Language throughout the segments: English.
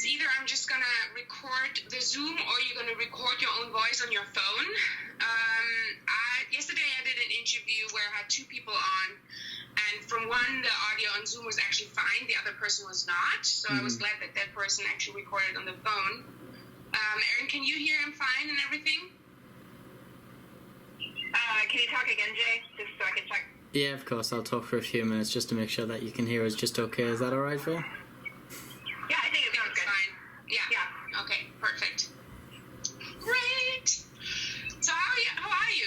it's either I'm just going to record the Zoom or you're going to record your own voice on your phone. Yesterday I did an interview where I had two people on, and from one, the audio on Zoom was actually fine. The other person was not. So I was glad that that person actually recorded on the phone. Erin, can you hear him fine and everything? Can you talk again, Jay, just so I can check? Yeah, of course. I'll talk for a few minutes just to make sure that you can hear us just okay. Is that all right, Phil? Yeah, I think it sounds good. Fine. Yeah. Okay, perfect. Great. So how are you,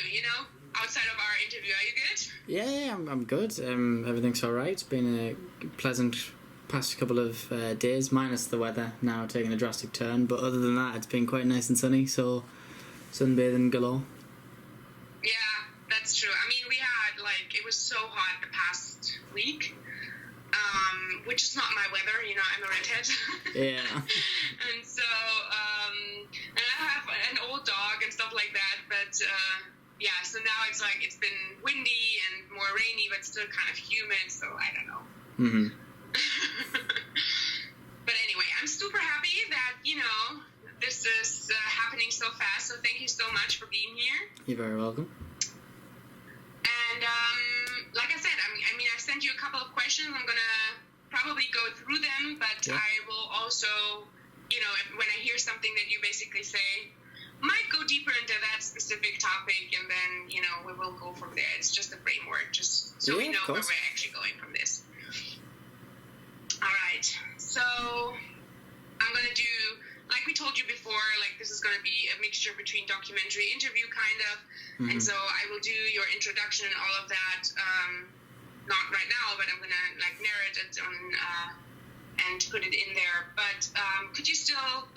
outside of our interview? Are you good? Yeah, I'm good. Everything's all right. It's been a pleasant past couple of days, minus the weather now taking a drastic turn. But other than that, it's been quite nice and sunny, so sunbathing galore. Yeah, that's true. I mean, we had, it was so hot the past week, which is not my weather, I'm a redhead. Yeah. And so, and I have an old dog and stuff like that, but, so now it's been windy and more rainy, but still kind of humid, so I don't know. Mm-hmm. But anyway, I'm super happy that, this is happening so fast, so thank you so much for being here. You're very welcome. And like I said, I mean, I've sent you a couple of questions. I'm going to probably go through them, but yeah. I will also, when I hear something that you basically say, might go deeper into that specific topic, and then, we will go from there. It's just a framework, just so we know where we're actually going from this. All right. So I'm going to do, like we told you before, this is going to be a mixture between documentary interview kind of. Mm-hmm. And so I will do your introduction and all of that, not right now, but I'm going to narrate it and put it in there. But could you still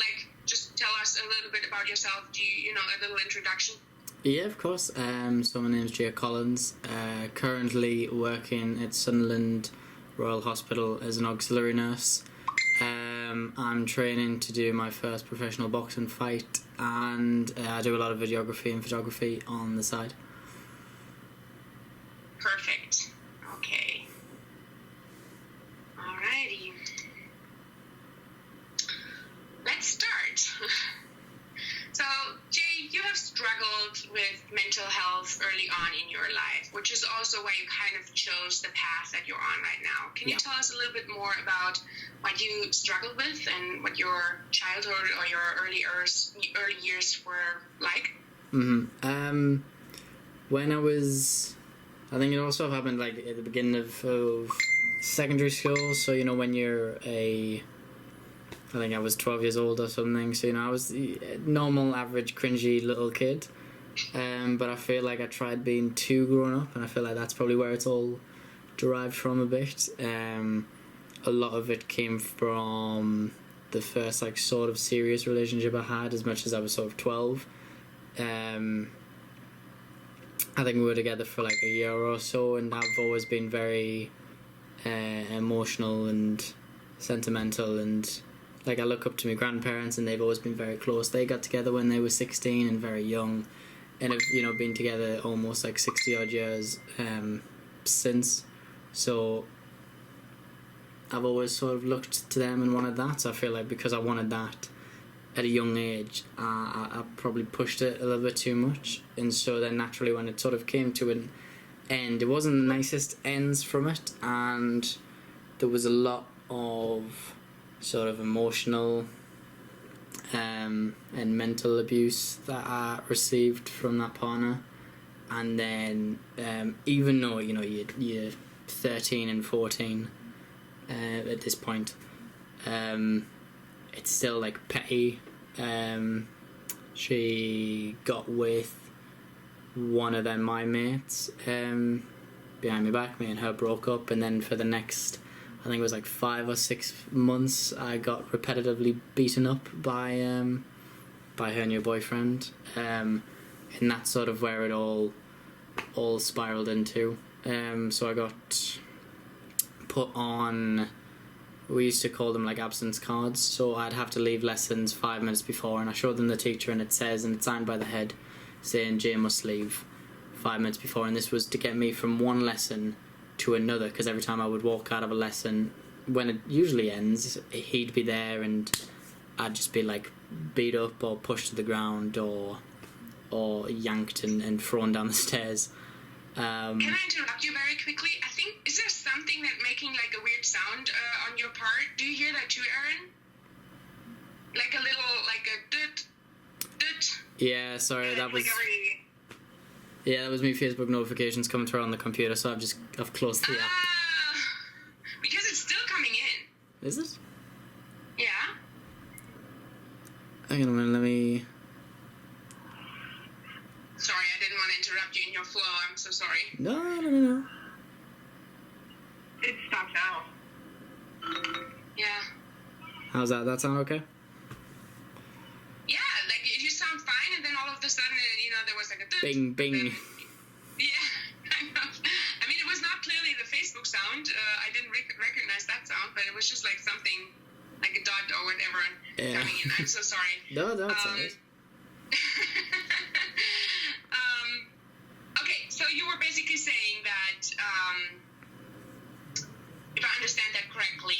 just tell us a little bit about yourself? Do you, a little introduction? Yeah, of course. So my name's Jay Collins, currently working at Sunderland Royal Hospital as an auxiliary nurse. I'm training to do my first professional boxing fight, and I do a lot of videography and photography on the side. Perfect. Okay. Alrighty. Let's start. So, Jay, you have struggled with mental health early on in your life, which is also why you kind of chose the path that you're on right now. Can you tell us a little bit more about what you struggled with and what your childhood or your early years were like? Mm-hmm. When I think it also happened at the beginning of secondary school. So when you're I think I was 12 years old or something. So I was the normal, average, cringy little kid. But I feel like I tried being too grown up, and I feel like that's probably where it's all derived from a bit. A lot of it came from the first sort of serious relationship I had, as much as I was sort of 12. I think we were together for a year or so, and I've always been very emotional and sentimental, and I look up to my grandparents, and they've always been very close. They got together when they were 16 and very young, and have been together almost 60 odd years since. So I've always sort of looked to them and wanted that. So I feel like because I wanted that at a young age, I probably pushed it a little bit too much. And so then naturally when it sort of came to an end, it wasn't the nicest ends from it. And there was a lot of sort of emotional and mental abuse that I received from that partner. And then even though, you're 13 and 14 at this point, it's still petty. She got with one of them my mates behind my back. Me and her broke up, and then for the next, I think it was 5 or 6 months, I got repetitively beaten up by her new boyfriend, and that's sort of where it all spiraled into. So I got put on, we used to call them absence cards, so I'd have to leave lessons 5 minutes before, and I showed them the teacher, and it says, and it's signed by the head, saying Jay must leave 5 minutes before. And this was to get me from one lesson to another, because every time I would walk out of a lesson, when it usually ends, he'd be there, and I'd just be like beat up or pushed to the ground or yanked and thrown down the stairs. Can I interrupt you very quickly? I think, is there something that making like a weird sound on your part? Do you hear that too, Aaron? Like a little, like a doot, doot. Yeah, sorry, that was... Yeah, that was me Facebook notifications coming through on the computer, so I've closed the app. Because it's still coming in. Is it? Yeah. Hang on a minute, let me... Sorry, I didn't want to interrupt you in your flow. I'm so sorry. No. It stopped now. Yeah. How's that? That sound okay? Yeah, like you sound fine, and then all of a sudden, there was like a doot, Bing, bing. then, yeah, kind of. I mean, it was not clearly the Facebook sound. I didn't recognize that sound, but it was just like something, like a dot or whatever coming in. I'm so sorry. No, that's alright. Okay, so you were basically saying that, if I understand that correctly,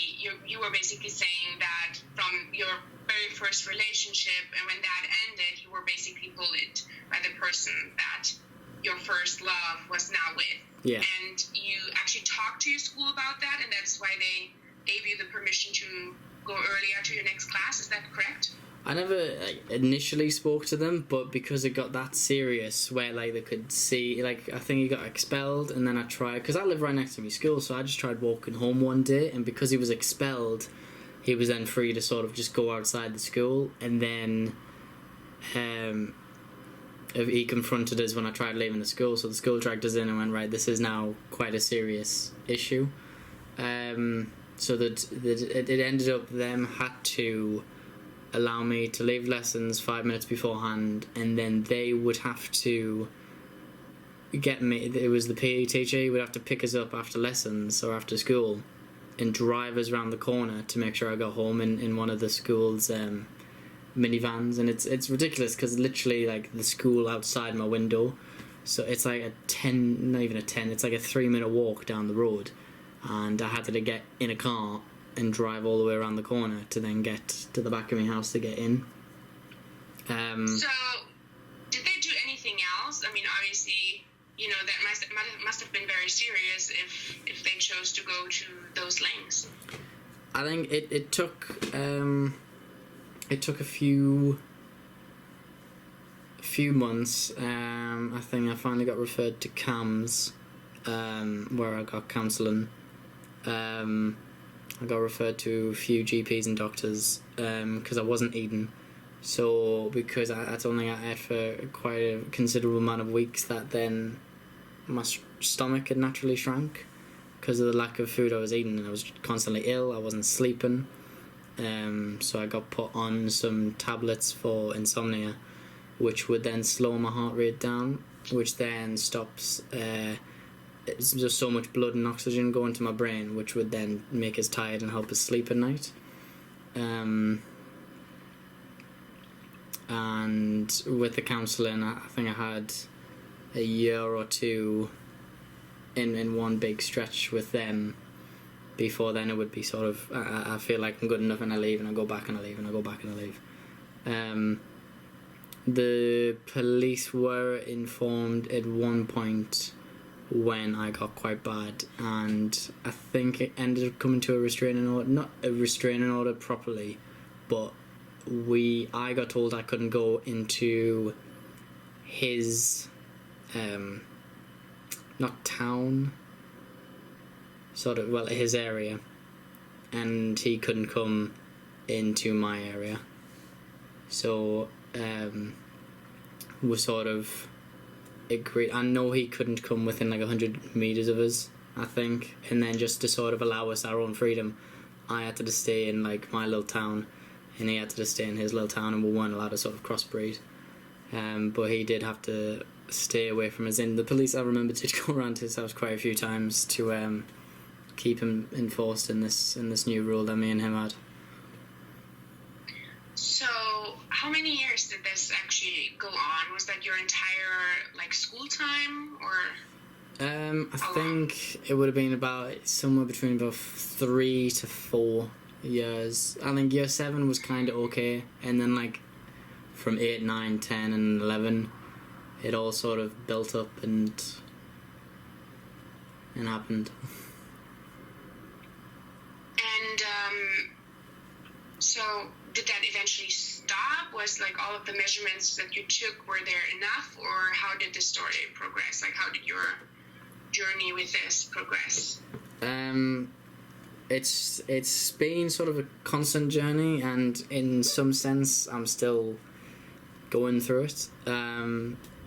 you were basically saying that from your very first relationship, and when that ended, you were basically bullied by the person that your first love was now with. Yeah. And you actually talked to your school about that, and that's why they gave you the permission to go earlier to your next class. Is that correct? I never initially spoke to them, but because it got that serious where like they could see, like I think he got expelled, and then I tried, because I live right next to my school, so I just tried walking home one day, and because he was expelled, he was then free to sort of just go outside the school, and then he confronted us when I tried leaving the school, so the school dragged us in and went, right, this is now quite a serious issue. So that it ended up them had to allow me to leave lessons 5 minutes beforehand, and then they would have to get me, it was the PE teacher, he would have to pick us up after lessons or after school and drive us around the corner to make sure I got home in one of the school's minivans. And it's ridiculous because literally like the school outside my window, so it's like not even a 10, it's like a 3-minute walk down the road, and I had to get in a car and drive all the way around the corner to then get to the back of my house to get in. So, did they do anything else? I mean, obviously, that must have been very serious if they chose to go to those lengths. I think it took a few months. I think I finally got referred to CAMS, where I got counselling. I got referred to a few GPs and doctors because I wasn't eating. So because that's something I ate for quite a considerable amount of weeks, that then my stomach had naturally shrank because of the lack of food I was eating, and I was constantly ill. I wasn't sleeping. So I got put on some tablets for insomnia, which would then slow my heart rate down, which then stops it's just so much blood and oxygen going to my brain, which would then make us tired and help us sleep at night. And with the counselling, I think I had a year or two in one big stretch with them. Before then it would be sort of, I feel like I'm good enough and I leave, and I go back and I leave, and I go back and I leave. The police were informed at one point when I got quite bad, and I think it ended up coming to a restraining order, not a restraining order properly, but I got told I couldn't go into his not town, sort of, well, his area, and he couldn't come into my area. So we sort of agreed. I know he couldn't come within like 100 meters of us, I think, and then just to sort of allow us our own freedom, I had to just stay in like my little town, and he had to just stay in his little town, and we weren't allowed to sort of crossbreed. But he did have to stay away from us. And the police, I remember, did go around to his house quite a few times to keep him enforced in this new rule that me and him had. So, how many years did this actually go on? Was that your entire like school time, or? I think it would have been about somewhere between about 3 to 4 years. I think year 7 was kind of okay, and then like from 8, 9, 10 and 11 it all sort of built up and happened. And so did that eventually stop? Was like all of the measurements that you took, were there enough, or how did the story progress? Like how did your journey with this progress? It's been sort of a constant journey, and in some sense I'm still going through it.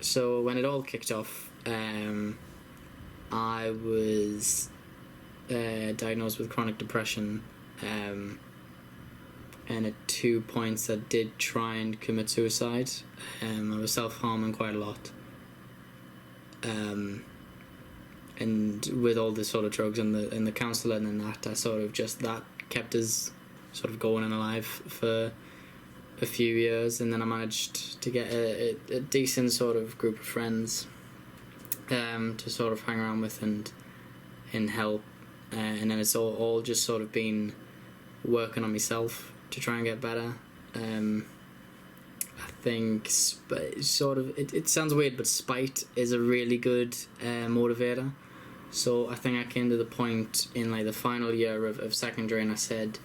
So when it all kicked off, I was diagnosed with chronic depression, and at 2 points I did try and commit suicide. I was self-harming quite a lot. And with all the sort of drugs and the counselling and that, I sort of just, that kept us sort of going and alive for a few years, and then I managed to get a decent sort of group of friends to sort of hang around with and help, and then it's all just sort of been working on myself to try and get better. I think sort of it sounds weird, but spite is a really good motivator. So I think I came to the point in like the final year of secondary, and I said,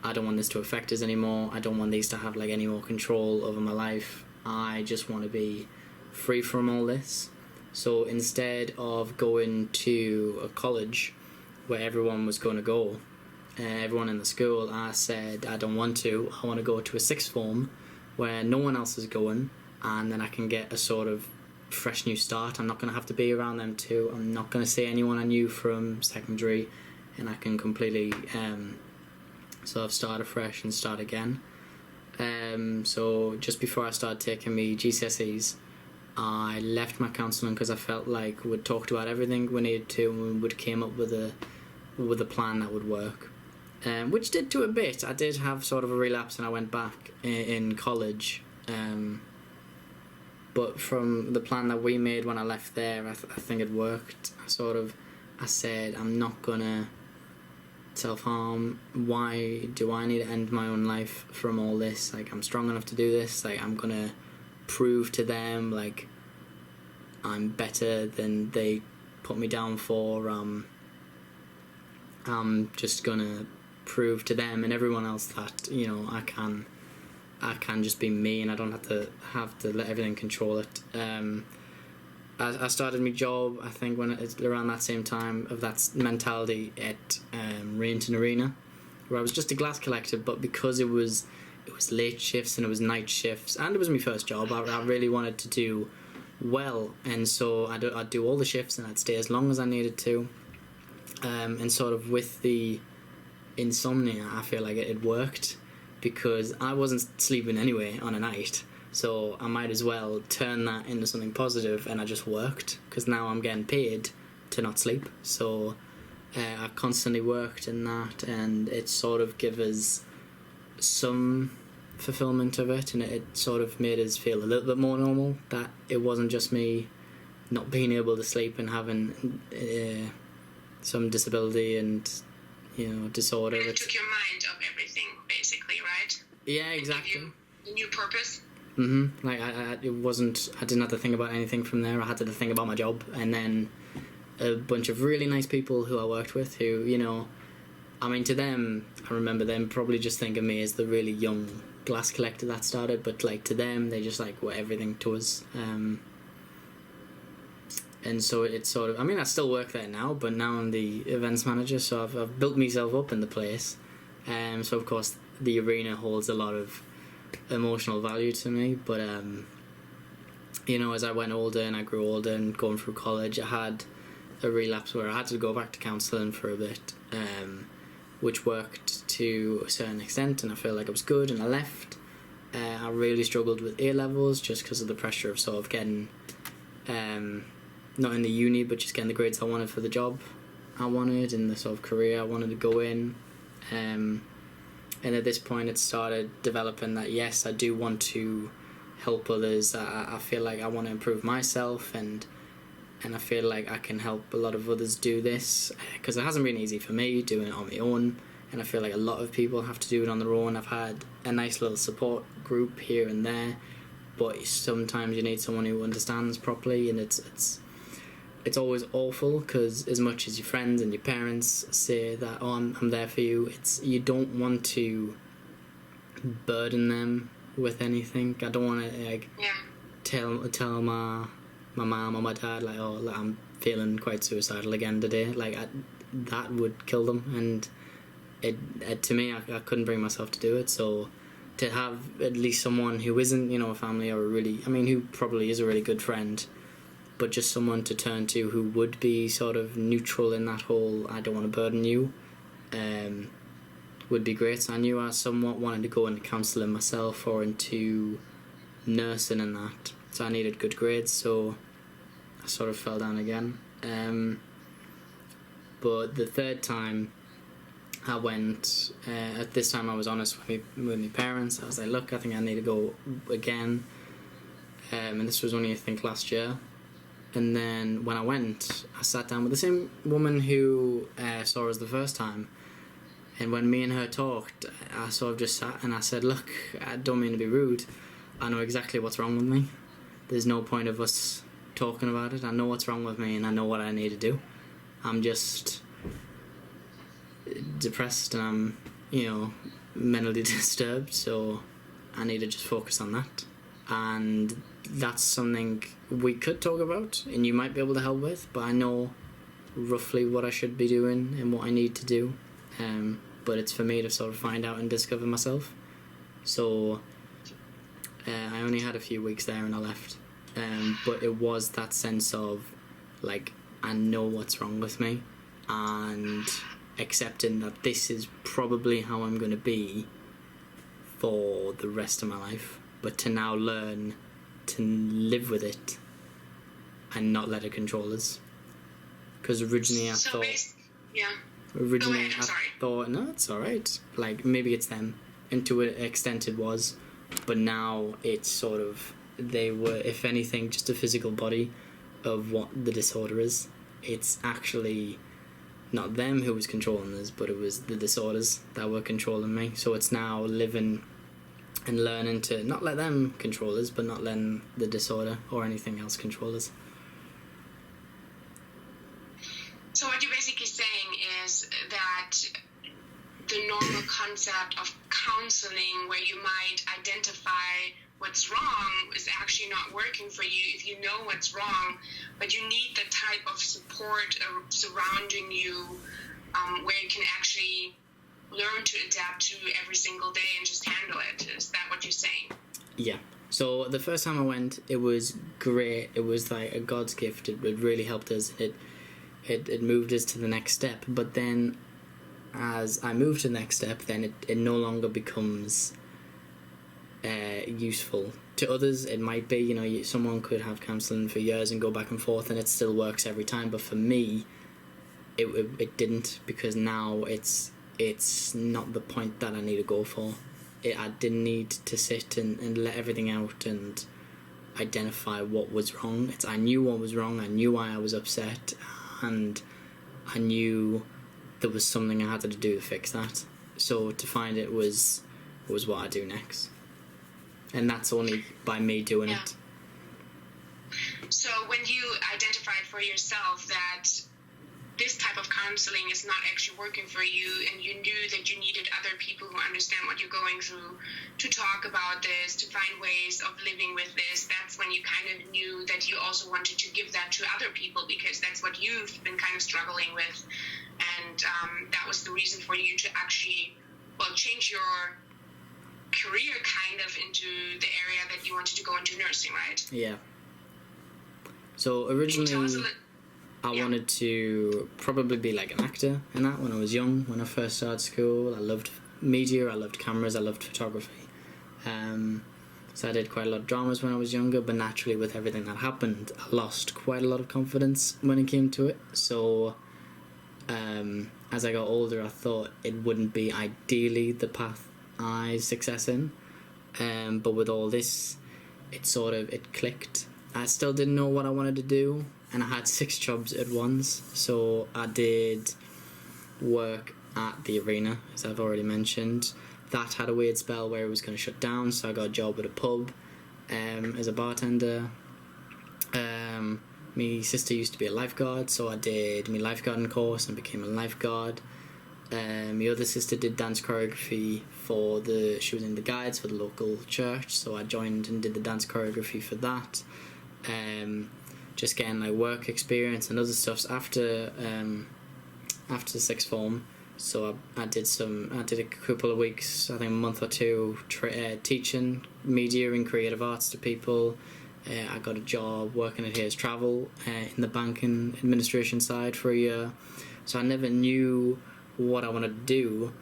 I don't want this to affect us anymore. I don't want these to have like any more control over my life. I just want to be free from all this. So instead of going to a college where everyone was going to go, everyone in the school, I said I don't want to. I want to go to a sixth form where no one else is going, and then I can get a sort of fresh new start. I'm not going to have to be around them too. I'm not going to see anyone I knew from secondary, and I can completely sort of start afresh and start again. So just before I started taking my GCSEs, I left my counselling because I felt like we'd talked about everything we needed to, and we would came up with a plan that would work, which did to a bit. I did have sort of a relapse, and I went back in college, but from the plan that we made when I left there, I think it worked. I said, I'm not gonna self-harm. Why do I need to end my own life from all this? Like, I'm strong enough to do this. Like, I'm gonna prove to them like I'm better than they put me down for. I'm just gonna prove to them and everyone else that, you know, I can just be me, and I don't have to let everything control it. I started my job, I think, when it's around that same time of that mentality at Rainton Arena, where I was just a glass collector, but because it was late shifts and it was night shifts, and it was my first job, I really wanted to do well, and so I'd do all the shifts and I'd stay as long as I needed to, and sort of with the insomnia, I feel like it worked, because I wasn't sleeping anyway on a night, so I might as well turn that into something positive, and I just worked, because now I'm getting paid to not sleep. So I constantly worked in that, and it sort of gave us some fulfillment of it, and it sort of made us feel a little bit more normal, that it wasn't just me not being able to sleep and having some disability and, you know, disorder. And it took your mind off everything, basically, right? Yeah, exactly. And give you a new purpose. Like I didn't have to think about anything from there. I had to think about my job, and then a bunch of really nice people who I worked with, who, you know, I mean, to them, I remember them probably just think of me as the really young glass collector that started, but like to them, they just like were everything to us. And so it's sort of, I mean, I still work there now, but now I'm the events manager, so I've built myself up in the place. So of course the arena holds a lot of emotional value to me, but you know, as I went older and I grew older and going through college, I had a relapse where I had to go back to counselling for a bit, which worked to a certain extent, and I felt like it was good, and I left. I really struggled with A-levels just because of the pressure of sort of getting not in the uni, but just getting the grades I wanted for the job I wanted and the sort of career I wanted to go in. And at this point it started developing that, yes, I do want to help others. I feel like I want to improve myself, and I feel like I can help a lot of others do this, because it hasn't been easy for me doing it on my own, and I feel like a lot of people have to do it on their own. I've had a nice little support group here and there, but sometimes you need someone who understands properly, and it's always awful, because as much as your friends and your parents say that, oh, I'm there for you, you don't want to burden them with anything. I don't want to tell my mom or my dad, like, oh, like, I'm feeling quite suicidal again today. Like, that would kill them, and to me, I couldn't bring myself to do it. So to have at least someone who isn't, a family, or who probably is a really good friend, but just someone to turn to who would be sort of neutral in that whole, I don't want to burden you, would be great. So I knew I somewhat wanted to go into counselling myself, or into nursing and that. So I needed good grades, so I sort of fell down again. But the third time I went, at this time I was honest with my parents. I was like, look, I think I need to go again. And this was only, I think, last year. And then when I went, I sat down with the same woman who saw us the first time. And when me and her talked, I sort of just sat and I said, look, I don't mean to be rude. I know exactly what's wrong with me. There's no point of us talking about it. I know what's wrong with me, and I know what I need to do. I'm just depressed, and I'm, mentally disturbed, so I need to just focus on that. And that's something we could talk about, and you might be able to help with, but I know roughly what I should be doing and what I need to do. But it's for me to sort of find out and discover myself. So I only had a few weeks there and I left. But it was that sense of, like, I know what's wrong with me, and accepting that this is probably how I'm going to be for the rest of my life, but to now learn to live with it and not let it control us. Because originally I thought... Originally I thought, no, it's alright. Like, maybe it's them. And to an extent it was. But now it's sort of... They were, if anything, just a physical body of what the disorder is. It's actually not them who was controlling us, but it was the disorders that were controlling me. So it's now living and learning to not let them control us, but not letting the disorder or anything else control us. So what you're basically saying is that the normal concept of counseling, where you might identify what's wrong, is actually not working for you if you know what's wrong, but you need the type of support surrounding you, where you can actually learn to adapt to every single day and just handle it. Is that what you're saying? Yeah. So the first time I went, it was great. It was like a God's gift. It really helped us. It moved us to the next step. But then as I moved to the next step, then it no longer becomes useful. To others, it might be, someone could have counselling for years and go back and forth and it still works every time. But for me, it didn't, because now it's not the point that I need to go for. I didn't need to sit and let everything out and identify what was wrong. I knew what was wrong, I knew why I was upset, and I knew there was something I had to do to fix that. So to find it was what I do next. And that's only by me doing it. So when you identified for yourself that this type of counseling is not actually working for you, and you knew that you needed other people who understand what you're going through to talk about this, to find ways of living with this, that's when you kind of knew that you also wanted to give that to other people, because that's what you've been kind of struggling with. And that was the reason for you to actually, change your career kind of into the area that you wanted to go into nursing, right? Yeah. So originally I wanted to probably be like an actor and that when I was young, when I first started school. I loved media, I loved cameras, I loved photography. So I did quite a lot of dramas when I was younger, but naturally with everything that happened, I lost quite a lot of confidence when it came to it. So as I got older, I thought it wouldn't be ideally the path I success in. But with all this, it clicked. I still didn't know what I wanted to do, and I had 6 jobs at once. So I did work at the arena, as I've already mentioned. That had a weird spell where it was going to shut down, so I got a job at a pub as a bartender. My sister used to be a lifeguard, so I did my lifeguarding course and became a lifeguard. My other sister did dance choreography she was in the guides for the local church, so I joined and did the dance choreography for that. Just getting like work experience and other stuff after sixth form. So I did a couple of weeks, I think a month or two, teaching media and creative arts to people. I got a job working at Hayes Travel in the banking administration side for a year. So I never knew what I wanted to do,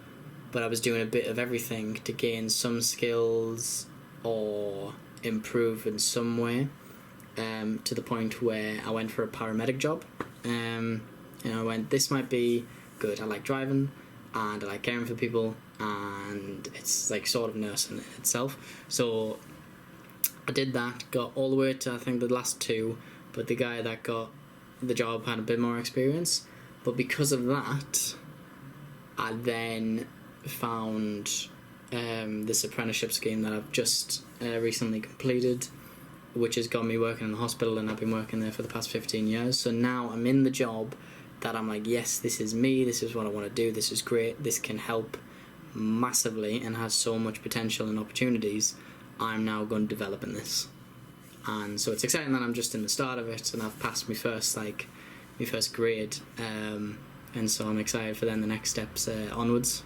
but I was doing a bit of everything to gain some skills or improve in some way, to the point where I went for a paramedic job. And I went, this might be good. I like driving and I like caring for people, and it's like sort of nursing in itself. So I did that, got all the way to I think the last two, but the guy that got the job had a bit more experience. But because of that, I then found this apprenticeship scheme that I've just recently completed, which has got me working in the hospital, and I've been working there for the past 15 years. So now I'm in the job that I'm like, yes, this is me, this is what I want to do, this is great, this can help massively and has so much potential and opportunities. I'm now going to develop in this. And so it's exciting that I'm just in the start of it, and I've passed my first grade, and so I'm excited for then the next steps onwards.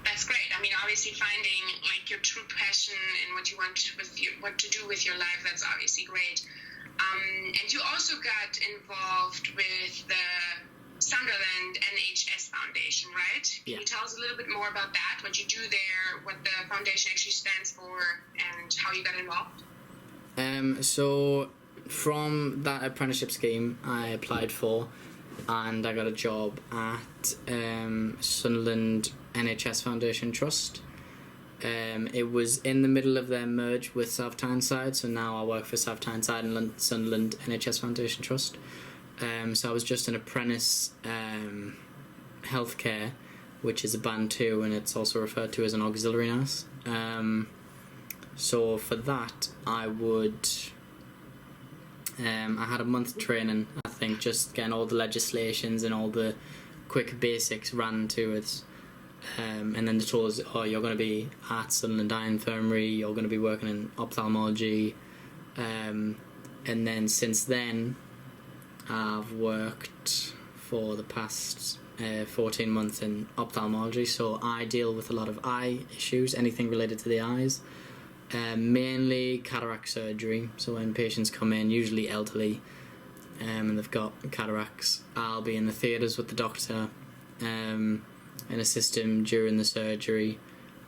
That's great. I mean, obviously finding like your true passion and what you want what to do with your life, that's obviously great. And you also got involved with the Sunderland NHS Foundation, right? Can you tell us a little bit more about that, what you do there, what the foundation actually stands for, and how you got involved? So from that apprenticeship scheme I applied for, and I got a job at Sunderland NHS Foundation Trust. It was in the middle of their merge with South Tyneside, so now I work for South Tyneside and Sunderland NHS Foundation Trust. So I was just an apprentice healthcare, which is a band 2, and it's also referred to as an auxiliary nurse. So for that I had a month training, I think, just getting all the legislations and all the quick basics ran to us. And then they told us, you're going to be at Sunderland Eye Infirmary, you're going to be working in ophthalmology. And then since then, I've worked for the past 14 months in ophthalmology, so I deal with a lot of eye issues, anything related to the eyes. Mainly cataract surgery, so when patients come in, usually elderly, and they've got cataracts, I'll be in the theatres with the doctor and assist him during the surgery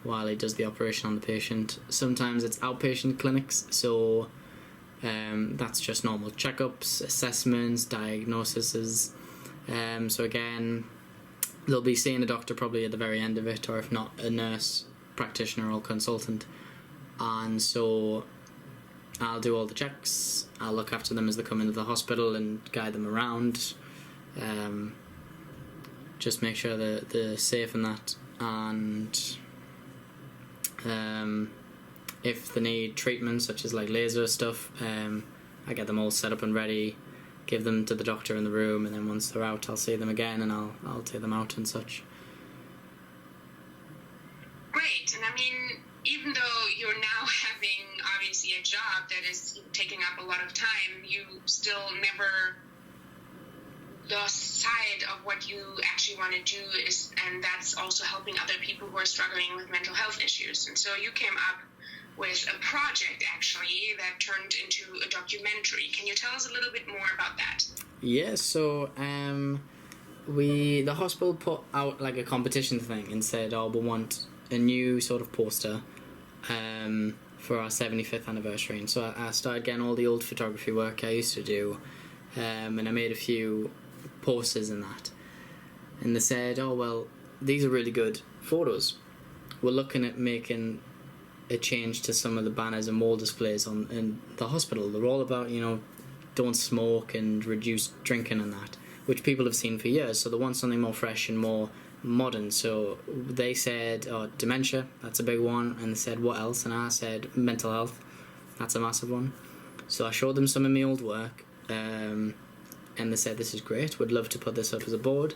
while he does the operation on the patient. Sometimes it's outpatient clinics, so that's just normal checkups, assessments, diagnoses. So again, they'll be seeing a doctor probably at the very end of it, or if not, a nurse practitioner or consultant. And so I'll do all the checks, I'll look after them as they come into the hospital and guide them around, just make sure that they're safe in that. And if they need treatment, such as like laser stuff, I get them all set up and ready, give them to the doctor in the room, and then once they're out, I'll see them again and I'll take them out and such. Great. And I mean, even though you're now having obviously a job that is taking up a lot of time, you still never lost sight of what you actually want to do, and that's also helping other people who are struggling with mental health issues. And so you came up with a project actually that turned into a documentary. Can you tell us a little bit more about that? Yeah, so the hospital put out like a competition thing and said, we want a new sort of poster for our 75th anniversary. And so I started getting all the old photography work I used to do, and I made a few posters in that. And they said, these are really good photos. We're looking at making a change to some of the banners and wall displays in the hospital. They're all about, don't smoke and reduce drinking and that. which people have seen for years, so they want something more fresh and more modern. So they said, dementia, that's a big one, and they said, what else? And I said, mental health, that's a massive one. So I showed them some of my old work, and they said, this is great, would love to put this up as a board.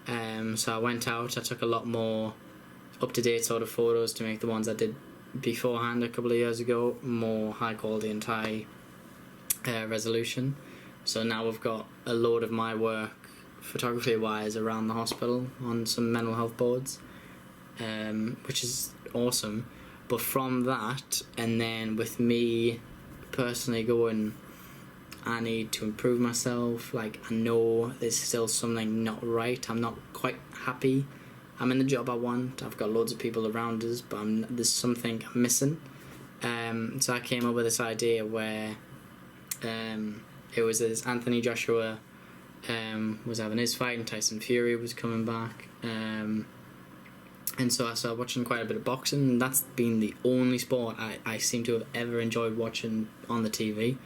So I went out, I took a lot more up-to-date sort of photos to make the ones I did beforehand a couple of years ago more high quality and high resolution. So now we've got a load of my work photography wise around the hospital on some mental health boards, which is awesome. But from that, and then with me personally going, I need to improve myself, like I know there's still something not right, I'm not quite happy, I'm in the job I want, I've got loads of people around us, but there's something missing. So I came up with this idea where it was as Anthony Joshua was having his fight and Tyson Fury was coming back, and so I started watching quite a bit of boxing, and that's been the only sport I seem to have ever enjoyed watching on the TV.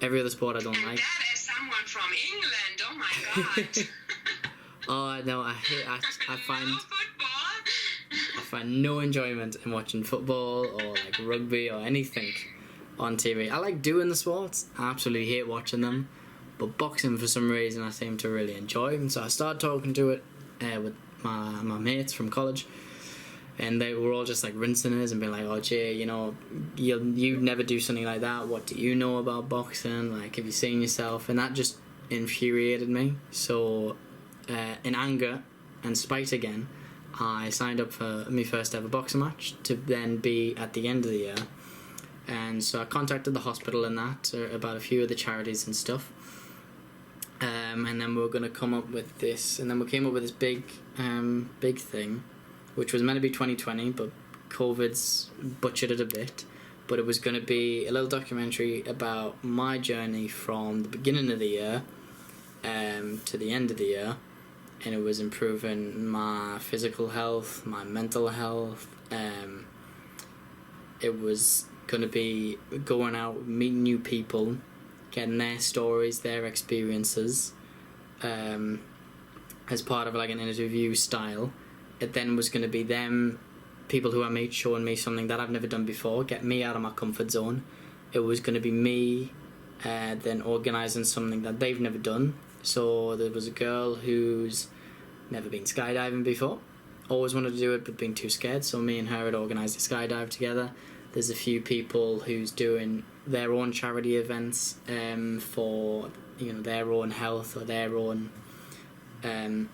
Every other sport I don't and like. That is someone from England, oh my god. Oh no, I find no football. I find no enjoyment in watching football or like rugby or anything on TV. I like doing the sports, I absolutely hate watching them, but boxing for some reason I seem to really enjoy. And so I started talking to it with my mates from college, and they were all just like rinsing us and being like, oh Jay, you know, you'd never do something like that, what do you know about boxing, like have you seen yourself? And that just infuriated me. So in anger and spite again, I signed up for my first ever boxing match to then be at the end of the year. And so I contacted the hospital and that about a few of the charities and stuff, and then we were going to come up with this, and then we came up with this big thing, which was meant to be 2020, but COVID's butchered it a bit. But it was going to be a little documentary about my journey from the beginning of the year to the end of the year, and it was improving my physical health, my mental health. It was going to be going out, meeting new people, getting their stories, their experiences, as part of like an interview style. It then was going to be them, people who I meet, showing me something that I've never done before, get me out of my comfort zone. It was going to be me then organising something that they've never done. So there was a girl who's never been skydiving before, always wanted to do it but been too scared, so me and her had organised a skydive together. There's a few people who's doing their own charity events for, you know, their own health or their own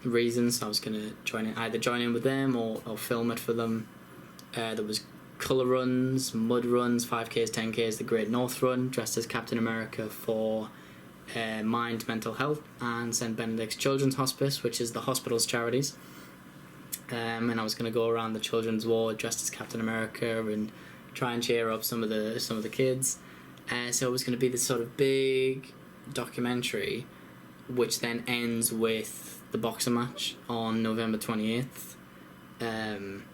reasons. So I was going to either join in with them or film it for them. There was colour runs, mud runs, 5Ks, 10Ks, the Great North Run, dressed as Captain America for Mind Mental Health and St Benedict's Children's Hospice, which is the hospital's charities. And I was going to go around the children's ward dressed as Captain America and try and cheer up some of the kids. So it was going to be this sort of big documentary, which then ends with the boxing match on November 28th. And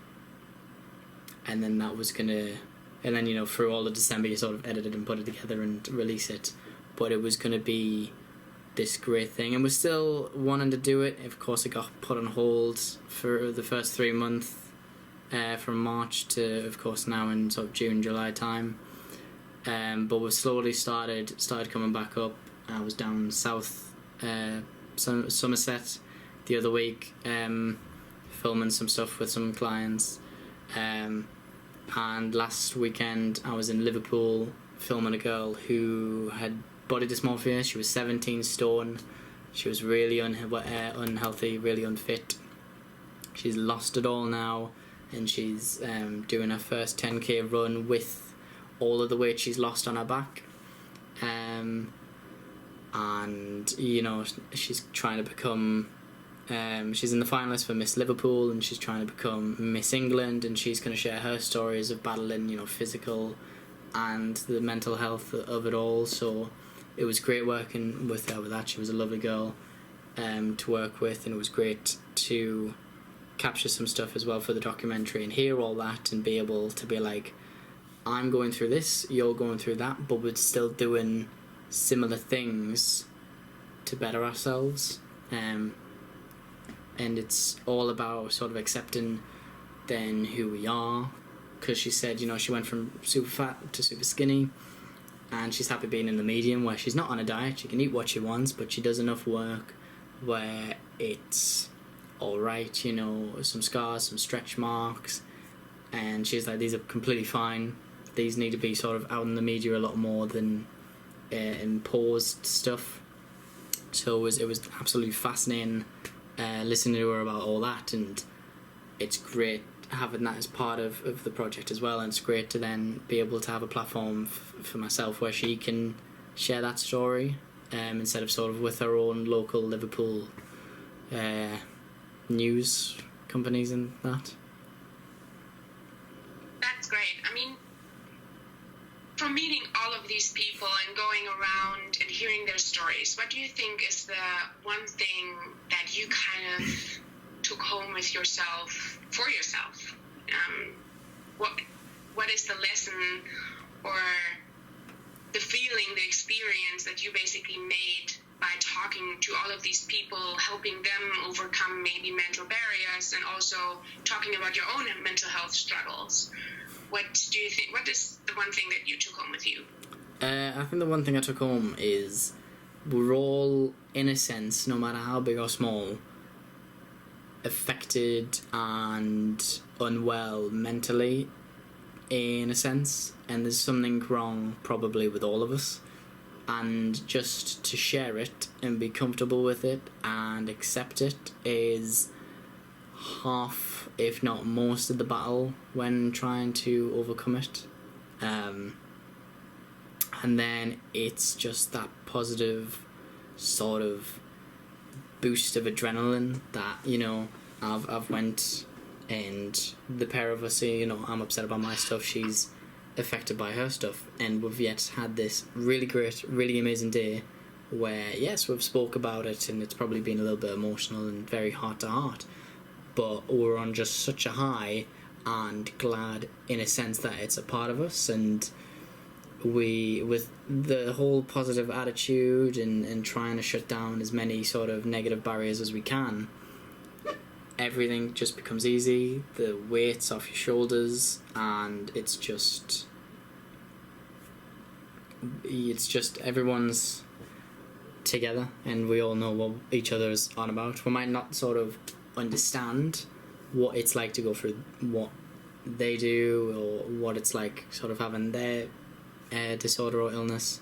then that was going to... And then, you know, through all of December, you sort of edit it and put it together and release it. But it was going to be this great thing. And we're still wanting to do it. Of course, it got put on hold for the first 3 months, from March to, of course, now in sort of June, July time. But we've slowly started coming back up. I was down south, Somerset the other week, filming some stuff with some clients. And last weekend I was in Liverpool filming a girl who had body dysmorphia. She was 17 stone. She was really unhealthy, really unfit. She's lost it all now, and she's doing her first 10k run with all of the weight she's lost on her back. And you know, she's trying to become she's in the finalist for Miss Liverpool, and she's trying to become Miss England, and she's going to share her stories of battling, you know, physical and the mental health of it all. So it was great working with her with that. She was a lovely girl to work with, and it was great to capture some stuff as well for the documentary and hear all that and be able to be like, I'm going through this, you're going through that, but we're still doing similar things to better ourselves. and it's all about sort of accepting then who we are, because she said, you know, she went from super fat to super skinny, and she's happy being in the medium where she's not on a diet, she can eat what she wants, but she does enough work where it's alright, you know, some scars, some stretch marks, and she's like, these are completely fine, these need to be sort of out in the media a lot more than imposed stuff. So it was absolutely fascinating listening to her about all that, and it's great having that as part of the project as well, and it's great to then be able to have a platform for myself where she can share that story instead of sort of with her own local Liverpool news companies and that. That's great. I mean, from meeting all of these people and going around and hearing their stories, what do you think is the one thing that you kind of took home with yourself, for yourself? What is the lesson or the feeling, the experience that you basically made by talking to all of these people, helping them overcome maybe mental barriers, and also talking about your own mental health struggles? What do you think? What is the one thing that you took home with you? I think the one thing I took home is we're all, in a sense, no matter how big or small, affected and unwell mentally, in a sense, and there's something wrong probably with all of us, and just to share it and be comfortable with it and accept it is half, if not most, of the battle when trying to overcome it. And then it's just that positive sort of boost of adrenaline that, you know, I've went, and the pair of us, you know, I'm upset about my stuff, she's affected by her stuff, and we've yet had this really great, really amazing day where, yes, we've spoke about it and it's probably been a little bit emotional and very heart to heart, but we're on just such a high and glad in a sense that it's a part of us, and we, with the whole positive attitude and trying to shut down as many sort of negative barriers as we can, everything just becomes easy, the weight's off your shoulders, and it's just everyone's together and we all know what each other is on about. We might not sort of understand what it's like to go through what they do or what it's like sort of having their disorder or illness,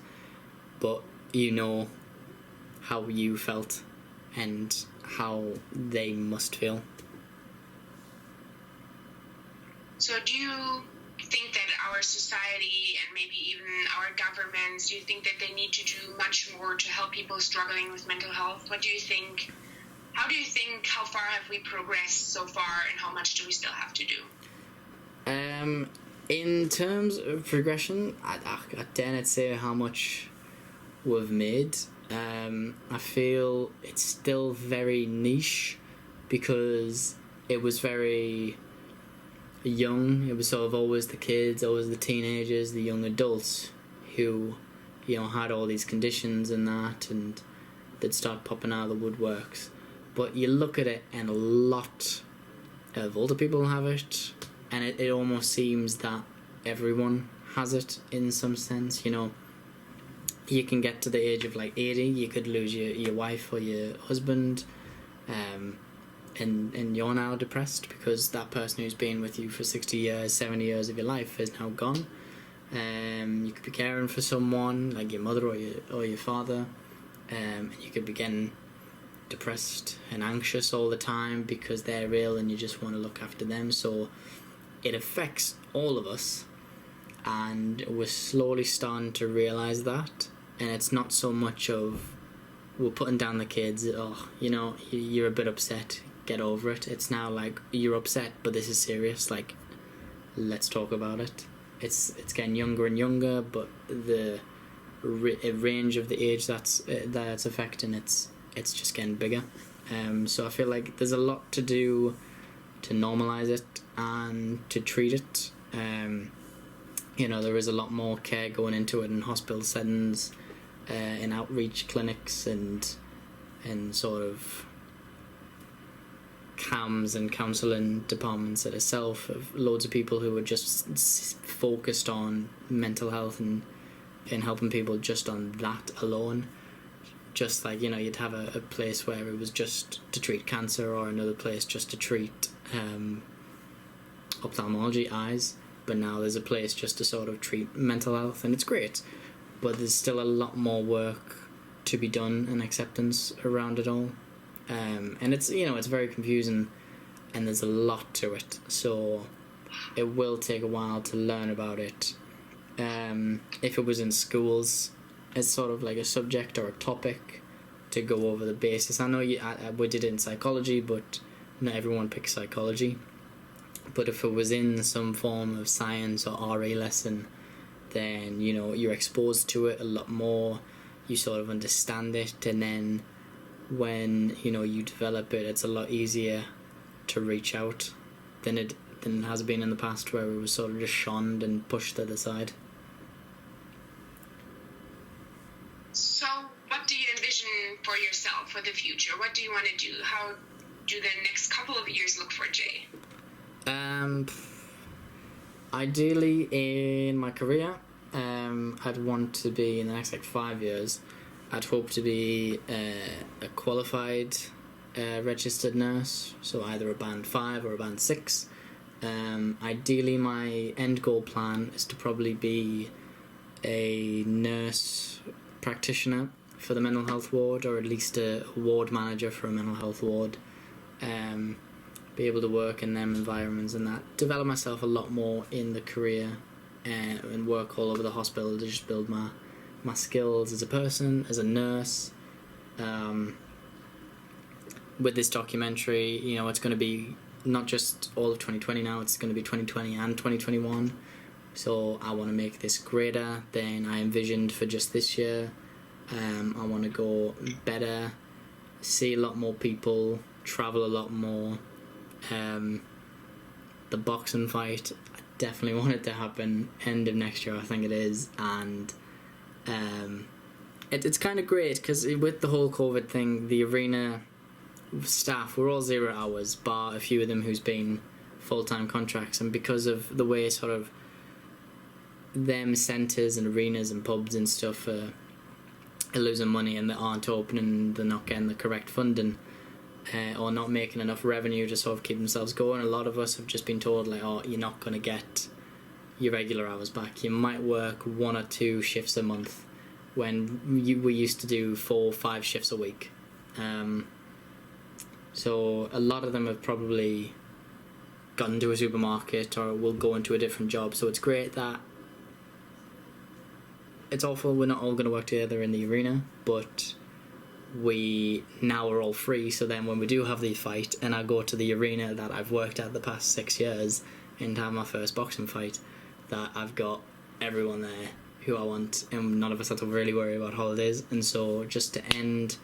but you know how you felt and how they must feel. So do you think that our society and maybe even our governments, do you think that they need to do much more to help people struggling with mental health? What do you think? How do you think, how far have we progressed so far, and how much do we still have to do? In terms of progression, I dare not say how much we've made. I feel it's still very niche because it was very young. It was sort of always the kids, always the teenagers, the young adults who, you know, had all these conditions and that, and they'd start popping out of the woodworks. But you look at it and a lot of older people have it, and it almost seems that everyone has it in some sense, you know. You can get to the age of like 80, you could lose your wife or your husband, and you're now depressed because that person who's been with you for 60 years, 70 years of your life is now gone. You could be caring for someone like your mother or your father, and you could be getting depressed and anxious all the time because they're ill and you just want to look after them. So it affects all of us, and we're slowly starting to realise that. And it's not so much of we're putting down the kids, oh, you know, you're a bit upset, get over it. It's now like, you're upset, but this is serious, like, let's talk about it. It's getting younger and younger, but the range of the age that's affecting, it's just getting bigger. So I feel like there's a lot to do to normalise it and to treat it. You know, there is a lot more care going into it in hospital settings, in outreach clinics, and and sort of CAMs and counselling departments at itself of loads of people who were just focused on mental health and helping people just on that alone. Just like, you'd have a place where it was just to treat cancer, or another place just to treat ophthalmology, eyes, but now there's a place just to sort of treat mental health, and it's great, but there's still a lot more work to be done and acceptance around it all. And it's, it's very confusing, and there's a lot to it, so it will take a while to learn about it. If it was in schools, it's sort of like a subject or a topic to go over the basis. I know we did it in psychology, but not everyone picks psychology. But if it was in some form of science or RE lesson, then, you're exposed to it a lot more, you sort of understand it, and then when, you develop it, it's a lot easier to reach out than it has been in the past, where it was sort of just shunned and pushed to the side. So what do you envision for yourself for the future? What do you want to do? How do the next couple of years look for Jay? Ideally in my career, I'd want to be, in the next 5 years, I'd hope to be a qualified registered nurse, so either a band 5 or a band 6. Ideally my end goal plan is to probably be a nurse practitioner for the mental health ward, or at least a ward manager for a mental health ward. Be able to work in them environments and that, develop myself a lot more in the career, and work all over the hospital to just build my skills as a person, as a nurse. With this documentary, it's going to be not just all of 2020 now, it's going to be 2020 and 2021. So I want to make this greater than I envisioned for just this year. I want to go better, see a lot more people, travel a lot more. The boxing fight, I definitely want it to happen end of next year, I think it is, and it's kind of great because with the whole COVID thing, the arena staff were all 0 hours, bar a few of them who's been full-time contracts, and because of the way sort of them centres and arenas and pubs and stuff are losing money and they aren't opening, they're not getting the correct funding, or not making enough revenue to sort of keep themselves going. A lot of us have just been told, you're not going to get your regular hours back. You might work 1 or 2 shifts a month when we used to do 4 or 5 shifts a week. So a lot of them have probably gone to a supermarket or will go into a different job. So it's great that it's awful we're not all going to work together in the arena, but we now are all free, so then when we do have the fight and I go to the arena that I've worked at the past 6 years and have my first boxing fight, that I've got everyone there who I want, and none of us have to really worry about holidays. And so just to end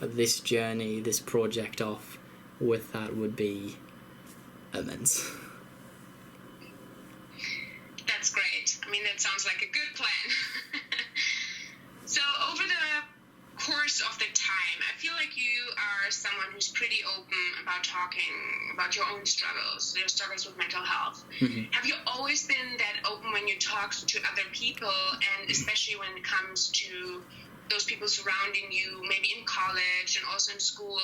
this journey, this project off with that would be immense. That's great. I mean, that sounds like a good plan. So over the course of the time, I feel like you are someone who's pretty open about talking about your own struggles, your struggles with mental health. Mm-hmm. Have you always been that open when you talk to other people, and especially when it comes to those people surrounding you, maybe in college and also in school?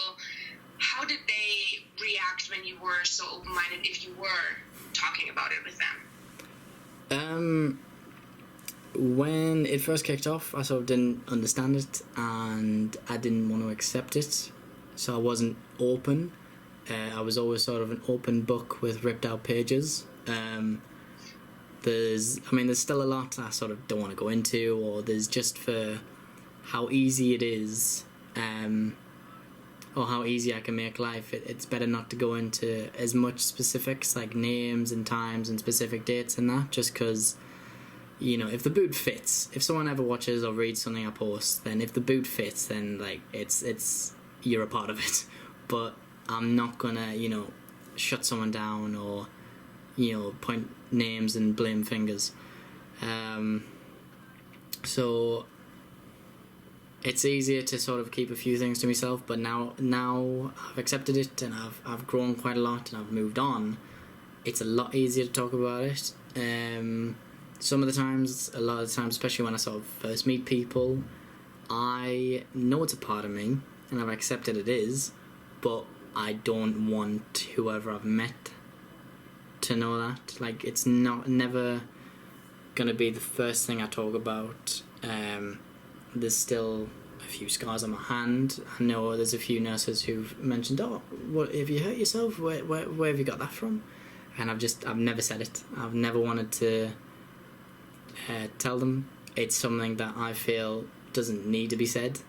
How did they react when you were so open-minded, if you were talking about it with them? When it first kicked off, I sort of didn't understand it and I didn't want to accept it, so I wasn't open. I was always sort of an open book with ripped out pages. There's still a lot I sort of don't want to go into, or there's just for how easy it is, or how easy I can make life, it's better not to go into as much specifics like names and times and specific dates and that, just because, if the boot fits, if someone ever watches or reads something I post, then if the boot fits, then it's you're a part of it. But I'm not gonna, shut someone down or, point names and blame fingers. So it's easier to sort of keep a few things to myself, but now I've accepted it and I've grown quite a lot and I've moved on. It's a lot easier to talk about it. Some of the times, a lot of the times, especially when I sort of first meet people, I know it's a part of me and I've accepted it is, but I don't want whoever I've met to know that. Like, it's never gonna be the first thing I talk about. There's still a few scars on my hand. I know there's a few nurses who've mentioned, "Oh, what have you hurt yourself? Where have you got that from?" And I've never said it. I've never wanted to tell them. It's something that I feel doesn't need to be said.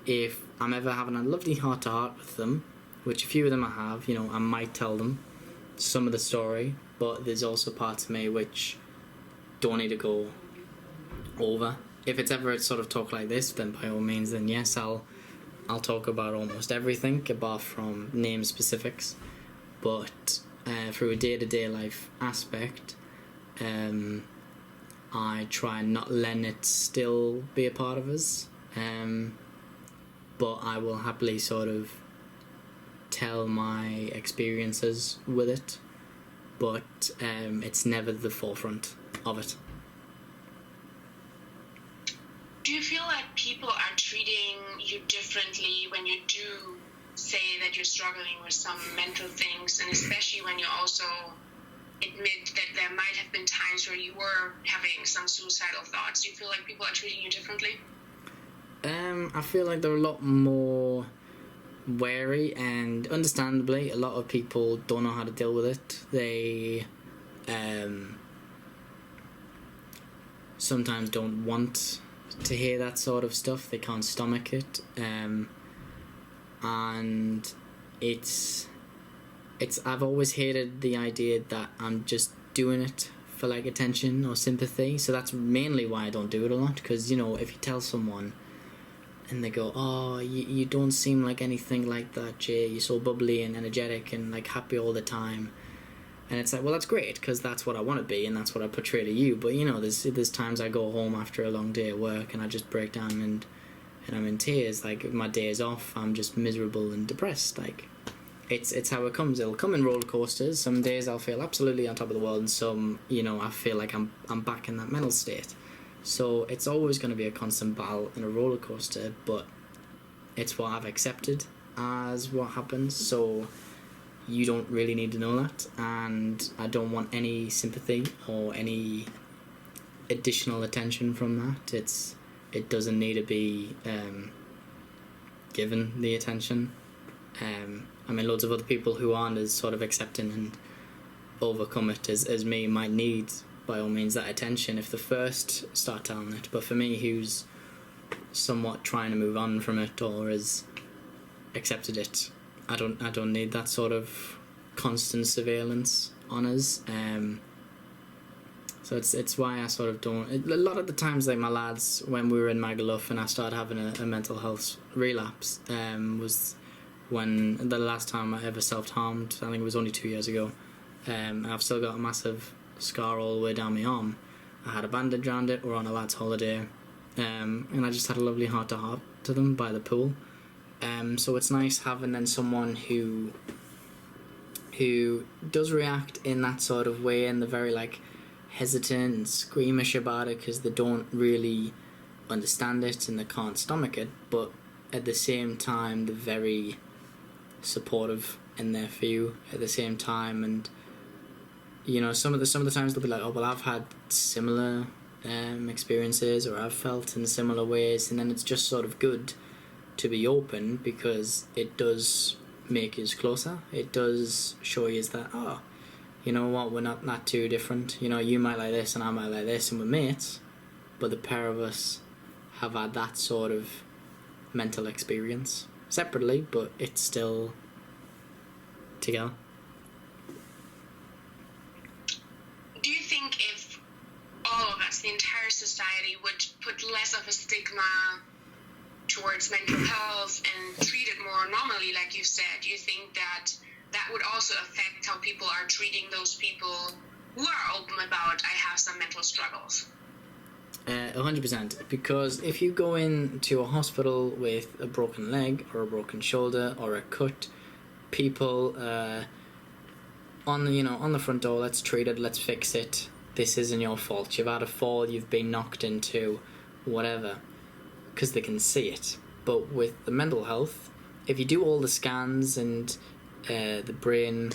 If I'm ever having a lovely heart-to-heart with them, which a few of them I have, you know, I might tell them some of the story, but there's also parts of me which don't need to go over. If it's ever a sort of talk like this, then by all means, then yes, I'll talk about almost everything apart from name specifics. But through a day-to-day life aspect, I try and not let it still be a part of us. But I will happily sort of tell my experiences with it, but it's never the forefront of it. Do you feel like people are treating you differently when you do say that you're struggling with some mental things, and especially when you also admit that there might have been times where you were having some suicidal thoughts? Do you feel like people are treating you differently? I feel like they're a lot more wary, and understandably, a lot of people don't know how to deal with it. They sometimes don't want to hear that sort of stuff. They can't stomach it, and it's I've always hated the idea that I'm just doing it for like attention or sympathy. So that's mainly why I don't do it a lot, because, you know, if you tell someone and they go, "Oh, you don't seem like anything like that, Jay, you're so bubbly and energetic and like happy all the time," and it's like, well, that's great, because that's what I want to be and that's what I portray to you. But, you know, there's times I go home after a long day at work and I just break down and I'm in tears. Like, my days off, I'm just miserable and depressed. Like, it's how it comes. It'll come in roller coasters. Some days I'll feel absolutely on top of the world, and some, you know, I feel like I'm back in that mental state. So it's always going to be a constant battle and a roller coaster, but it's what I've accepted as what happens. So you don't really need to know that, and I don't want any sympathy or any additional attention from that. It doesn't need to be given the attention. I mean, loads of other people who aren't as sort of accepting and overcome it as me might need, by all means, that attention if they first start telling it. But for me, who's somewhat trying to move on from it or has accepted it, I don't need that sort of constant surveillance on us. So it's why I sort of don't. A lot of the times, like my lads, when we were in Magaluf and I started having a mental health relapse, was when the last time I ever self-harmed. I think it was only 2 years ago. I've still got a massive scar all the way down my arm. I had a bandage around it. We're on a lad's holiday, and I just had a lovely heart-to-heart to them by the pool. So it's nice having then someone who does react in that sort of way, and they're very like hesitant and squeamish about it because they don't really understand it and they can't stomach it, but at the same time they're very supportive in their view at the same time. And you know, some of the times they'll be like, "Oh, well, I've had similar experiences, or I've felt in similar ways," and then it's just sort of good to be open, because it does make us closer. It does show you that, oh, you know what, we're not that too different. You know, you might like this and I might like this, and we're mates, but the pair of us have had that sort of mental experience separately, but it's still together. Do you think if all of us, the entire society, would put less of a stigma towards mental health and treat it more normally, like you said, do you think that would also affect how people are treating those people who are open about, I have some mental struggles? 100%. Because if you go into a hospital with a broken leg or a broken shoulder or a cut, people on the front door, let's treat it, let's fix it. This isn't your fault. You've had a fall, you've been knocked into whatever, because they can see it. But with the mental health, if you do all the scans and the brain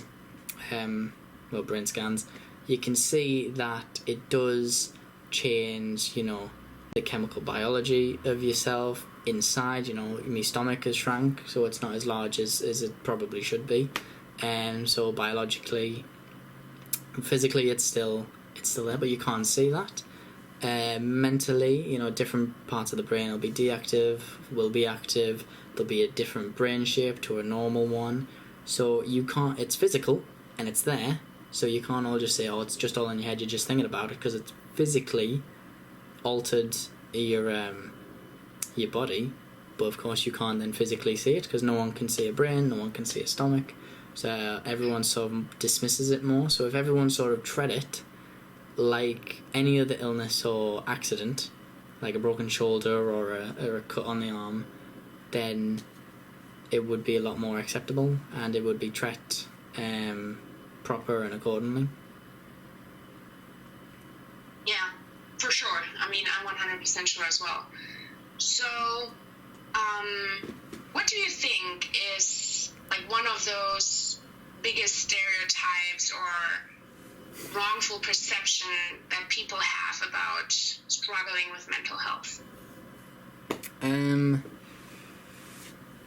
scans, you can see that it does change, the chemical biology of yourself inside. My stomach has shrunk, so it's not as large as it probably should be. So biologically, physically, it's still there, but you can't see that. Mentally, different parts of the brain will be deactive, will be active. There'll be a different brain shape to a normal one. So you can't. It's physical and it's there. So you can't all just say, "Oh, it's just all in your head. You're just thinking about it," because it's physically altered your body. But of course, you can't then physically see it because no one can see a brain, no one can see a stomach. So everyone sort of dismisses it more. So if everyone sort of treat it like any other illness or accident, like a broken shoulder or a cut on the arm, then it would be a lot more acceptable and it would be treated proper and accordingly. Yeah, for sure. I mean, I'm 100% sure as well. So, what do you think is like one of those biggest stereotypes or wrongful perception that people have about struggling with mental health?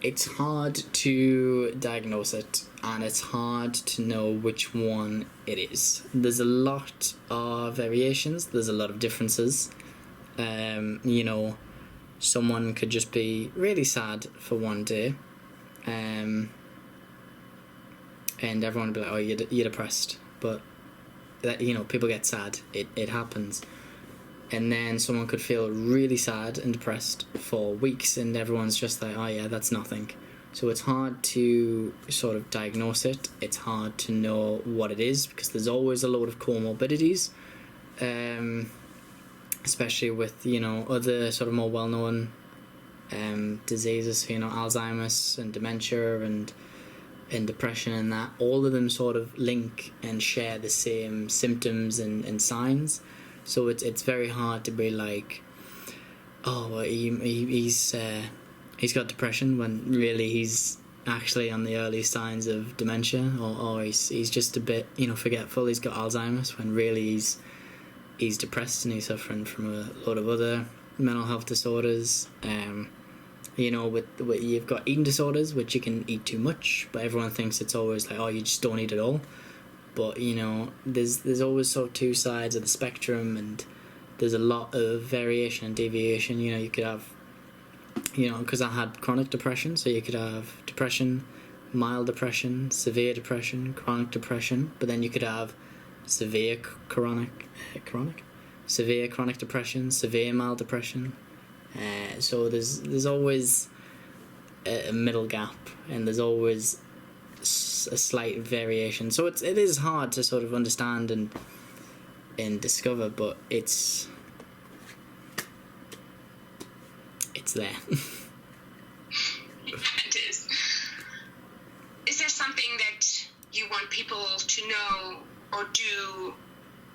It's hard to diagnose it, and it's hard to know which one it is. There's a lot of variations, there's a lot of differences. Someone could just be really sad for one day, and everyone would be like, "Oh, you're depressed," but people get sad. It happens. And then someone could feel really sad and depressed for weeks, and everyone's just like, "Oh yeah, that's nothing." So it's hard to sort of diagnose it. It's hard to know what it is because there's always a load of comorbidities, especially with other sort of more well-known diseases. Alzheimer's and dementia and depression, and that all of them sort of link and share the same symptoms and signs. So it's very hard to be like, "Oh, well, he's got depression," when really he's actually on the early signs of dementia, or he's just a bit forgetful. He's got Alzheimer's when really he's depressed and he's suffering from a lot of other mental health disorders. With you've got eating disorders, which you can eat too much, but everyone thinks it's always like, "Oh, you just don't eat at all." But there's always sort of two sides of the spectrum, and there's a lot of variation and deviation. You could have, because I had chronic depression, so you could have depression, mild depression, severe depression, chronic depression, but then you could have severe chronic depression, severe mild depression. So there's always a middle gap, and there's always a slight variation. So it is hard to sort of understand and discover, but it's there. Yeah, it is. Is there something that you want people to know or do,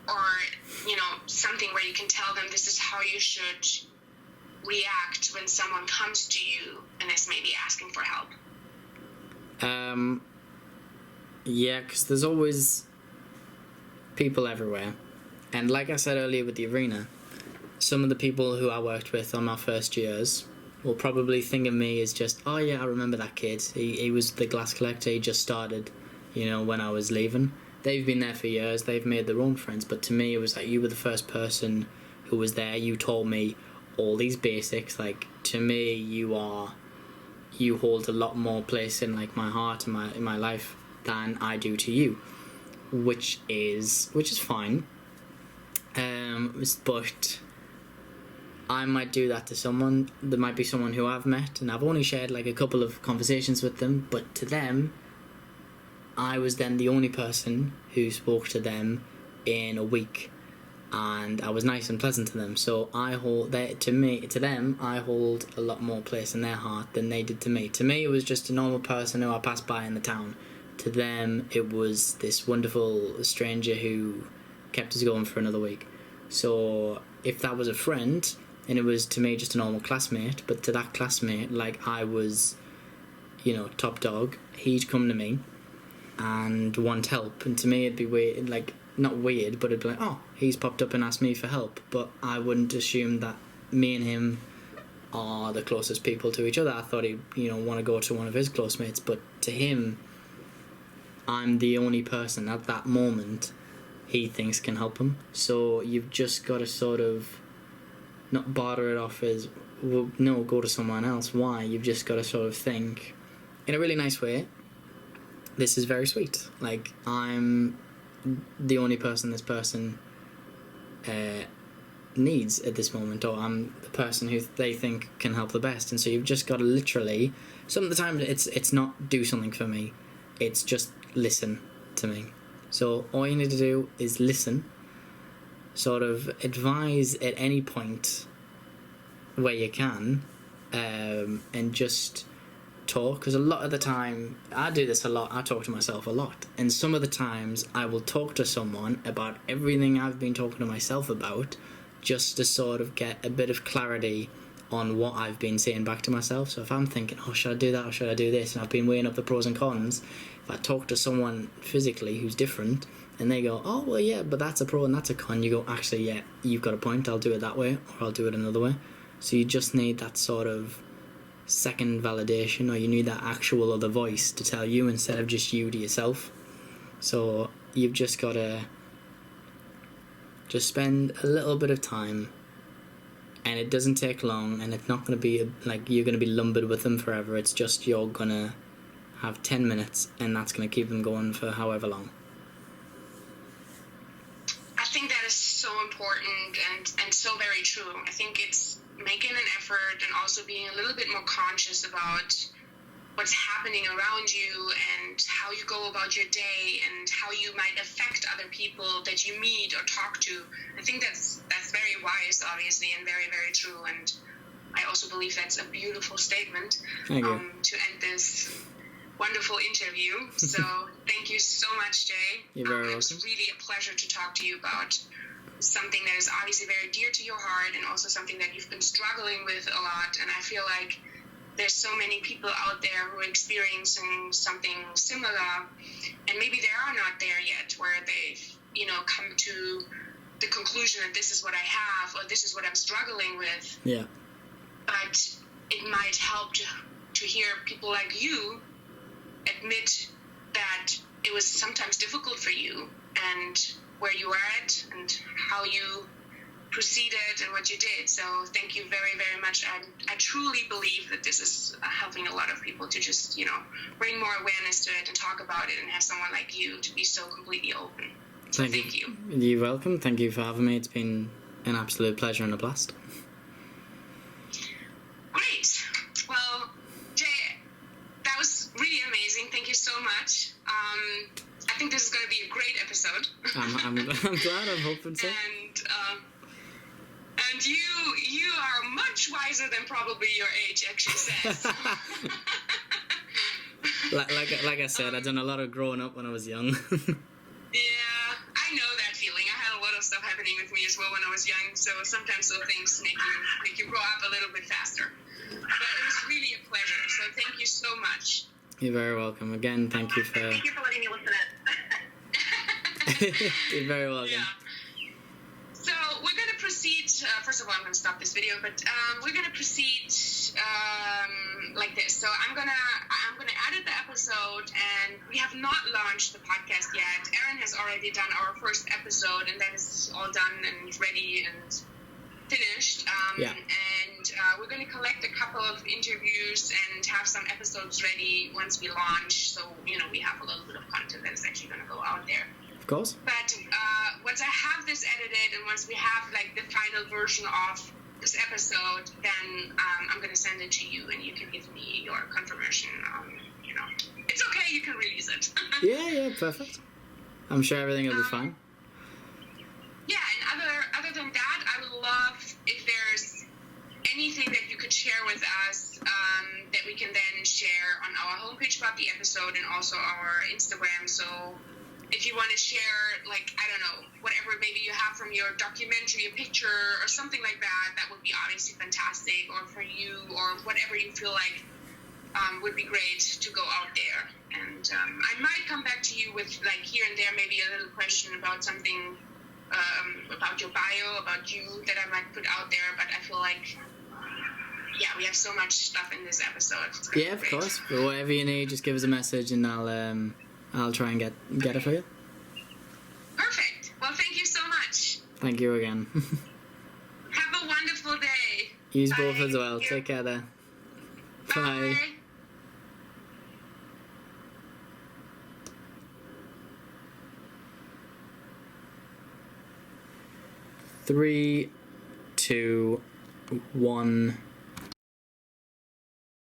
or something where you can tell them this is how you should react when someone comes to you and is maybe asking for help? Yeah, because there's always people everywhere. And like I said earlier with the arena, some of the people who I worked with on my first years will probably think of me as just, "Oh yeah, I remember that kid. He was the glass collector. He just started, when I was leaving." They've been there for years. They've made their own friends. But to me, it was like, you were the first person who was there. You told me all these basics. Like, to me, you hold a lot more place in like my heart and in my life than I do to you, which is fine. But I might do that to someone. There might be someone who I've met and I've only shared like a couple of conversations with them, but to them, I was then the only person who spoke to them in a week, and I was nice and pleasant to them. So I hold to them, I hold a lot more place in their heart than they did to me. To me, it was just a normal person who I passed by in the town. To them, it was this wonderful stranger who kept us going for another week. So if that was a friend, and it was to me just a normal classmate, but to that classmate, like I was, top dog, he'd come to me and want help, and to me it'd be weird, like not weird, but it'd be like, oh, he's popped up and asked me for help, but I wouldn't assume that me and him are the closest people to each other. I thought he'd want to go to one of his close mates, but to him, I'm the only person at that moment he thinks can help him. So you've just got to sort of not barter it off as, well, no, go to someone else. Why? You've just got to sort of think in a really nice way, this is very sweet. Like, I'm the only person this person needs at this moment, or I'm the person who they think can help the best. And so you've just got to literally, some of the time it's not do something for me, it's just listen to me. So all you need to do is listen, sort of advise at any point where you can, and just talk. Because a lot of the time, I do this a lot, I talk to myself a lot, and some of the times I will talk to someone about everything I've been talking to myself about, just to sort of get a bit of clarity on what I've been saying back to myself. So if I'm thinking, oh, should I do that or should I do this, and I've been weighing up the pros and cons, if I talk to someone physically who's different and they go, oh, well, yeah, but that's a pro and that's a con, you go, actually, yeah, you've got a point, I'll do it that way, or I'll do it another way. So you just need that sort of second validation, or you need that actual other voice to tell you instead of just you to yourself. So you've just got to just spend a little bit of time, and it doesn't take long, and it's not going to be like you're going to be lumbered with them forever. It's just you're going to have 10 minutes, and that's going to keep them going for however long. I think that is so important and so very true. I think it's making an effort and also being a little bit more conscious about what's happening around you and how you go about your day and how you might affect other people that you meet or talk to. I think that's very wise, obviously, and very, very true. And I also believe that's a beautiful statement to end this wonderful interview. So thank you so much, Jay. You're very welcome. It was really a pleasure to talk to you about something that is obviously very dear to your heart, and also something that you've been struggling with a lot. And I feel like there's so many people out there who are experiencing something similar, and maybe they are not there yet, where they've, come to the conclusion that this is what I have, or this is what I'm struggling with. Yeah. But it might help to hear people like you admit that it was sometimes difficult for you, and where you are at, and how you proceeded and what you did. So thank you very, very much. I truly believe that this is helping a lot of people to just, bring more awareness to it and talk about it, and have someone like you to be so completely open. So thank you. You're welcome. Thank you for having me. It's been an absolute pleasure and a blast. Great. Well, Jay, that was really amazing. Thank you so much. I think this is going to be a great episode. I'm glad. I'm hoping so. And you are much wiser than probably your age actually says. like I said, I've done a lot of growing up when I was young. Yeah, I know that feeling. I had a lot of stuff happening with me as well when I was young, so sometimes those things make you grow up a little bit faster. But it was really a pleasure, so thank you so much. You're very welcome. Again, thank you for letting me listen in. You're very welcome. Yeah. So we're going to proceed, first of all, I'm going to stop this video, but we're going to proceed like this. So I'm going to edit the episode, and we have not launched the podcast yet. Erin has already done our first episode, and that is all done and ready and finished. And we're going to collect a couple of interviews and have some episodes ready once we launch, so we have a little bit of content that is actually going to go out there. Of course. But once I have this edited, and once we have the final version of this episode, then I'm going to send it to you, and you can give me your confirmation. It's okay, you can release it. Yeah, perfect. I'm sure everything will be fine. Yeah, and anything that you could share with us that we can then share on our homepage about the episode and also our Instagram. So if you want to share, like, I don't know, whatever maybe you have from your documentary, a picture or something like that, that would be obviously fantastic, or for you, or whatever you feel like would be great to go out there. And I might come back to you with, like, here and there maybe a little question about something about your bio, about you, that I might put out there. But I feel like, yeah, we have so much stuff in this episode. Yeah, of course. But whatever you need, just give us a message and I'll try and get it for you. Perfect. Well, thank you so much. Thank you again. Have a wonderful day. You both as well. Take care there. Bye. Bye. 3, 2, 1.